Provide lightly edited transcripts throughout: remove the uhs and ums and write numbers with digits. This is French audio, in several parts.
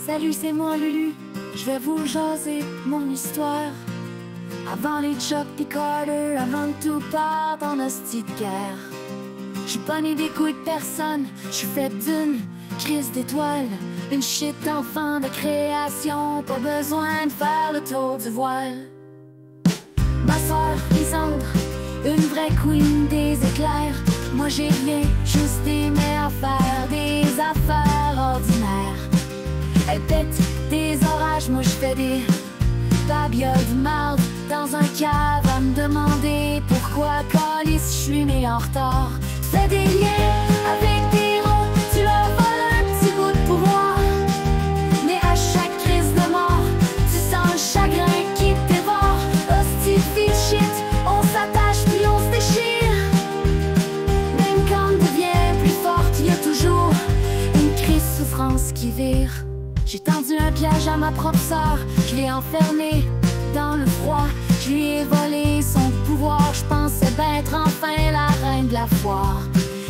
Salut, c'est moi Lulu, je vais vous jaser mon histoire. Avant les Chuck pis Carter, avant que tout parte en hostie de guerre. J'suis pas né des couilles de personne, j'suis fait d'une crise d'étoiles. Une shit d'enfant de création, pas besoin de faire le tour du voile. Ma soeur Lisandre, une vraie queen des éclairs. Moi j'ai rien, juste des mères à faire, des affaires ordinaires. Elle pète des orages, moi j'fais des babioles de marde dans un cave à me demander pourquoi calice j'suis né en retard. Fais des liens avec des héros, tu leur voles un petit bout de pouvoir. Mais à chaque crise de mort, tu sens le chagrin qui te dévore. Hostie de shit, on s'attache puis on se déchire. Même quand on devient plus forte, y a toujours une crise souffrance qui vire. J'ai tendu un piège à ma propre sœur, je l'ai enfermée dans le froid. Je lui ai volé son pouvoir, je pensais bien être enfin la reine de la foire.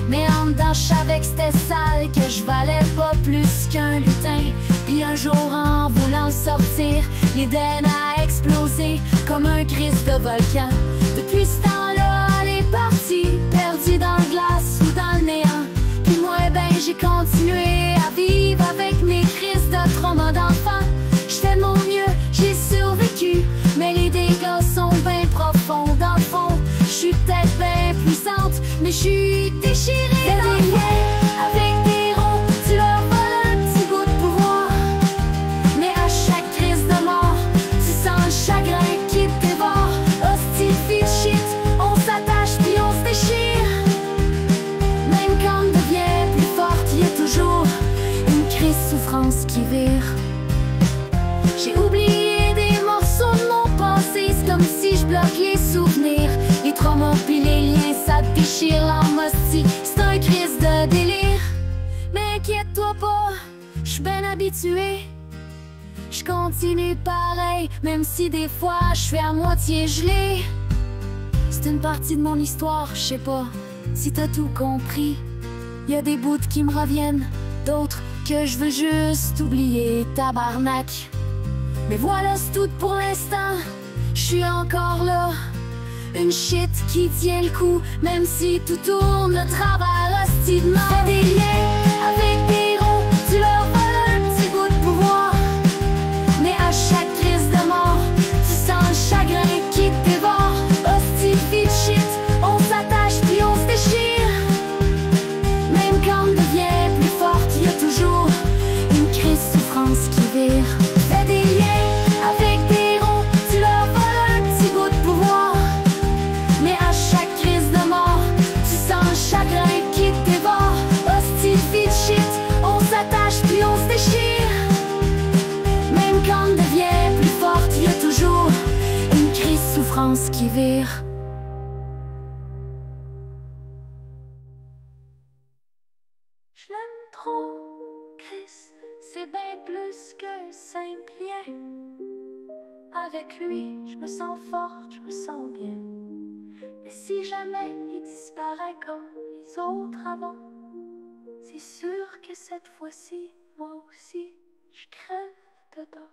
Mais en dedans, je savais que c'était sale, que je valais pas plus qu'un lutin. Puis un jour, en voulant sortir, l'Éden a explosé comme un crise de volcan. Depuis ce temps-là, elle est partie, perdue dans le glace ou dans le néant. Puis moi, ben, j'ai continué à vivre avec mes crises de trauma d'enfant. J'fais de mon mieux, j'ai survécu, mais les dégâts sont bien profonds. Dans le fond, j'suis peut-être bien puissante, mais j'suis déchirée dans le liens avec des héros, tu leur voles un petit bout de pouvoir. Mais à chaque crise de mort, tu sens le chagrin qui te dévore. Hostie de shit, on s'attache puis on se déchire. Même quand on devient plus forte, y a toujours une crise souffrance qui vire. J'ai oublié des morceaux de mon passé, c'est comme si je bloque les souvenirs. Les traumas pis les liens, ça te déchire l'âme hostie, c'est un crise de délire. Mais inquiète-toi pas, j'suis ben habitué. J'continue pareil, même si des fois j'suis à moitié gelé. C'est une partie de mon histoire, j'sais pas si t'as tout compris. Y'a des bouts qui me reviennent, d'autres que je veux juste oublier, tabarnak. Mais voilà, c'est tout pour l'instant, j'suis encore là. Une shit qui tient le coup, même si tout tourne de travers, hostie de mort. Fais des liens avec des héros, tu leur voles un petit bout de pouvoir. Mais à chaque crise de mort, tu sens le chagrin qui te dévore. Hostie de shit, on s'attache puis on se déchire. Même quand on devient plus forte, y a toujours une crise souffrance qui vire. Fais des liens avec des héros, tu leur voles un petit bout de pouvoir. Mais à chaque crise de mort, tu sens le chagrin qui te dévore. Hostie de shit, on s'attache puis on se déchire. Même quand on devient plus forte, y a toujours une crise souffrance qui vire. Je l'aime trop, Chris, c'est bien plus qu'un simple lien. Avec lui, je me sens forte, je me sens bien. Mais si jamais il disparaît comme les autres avant, c'est sûr que cette fois-ci, moi aussi, je crève dedans.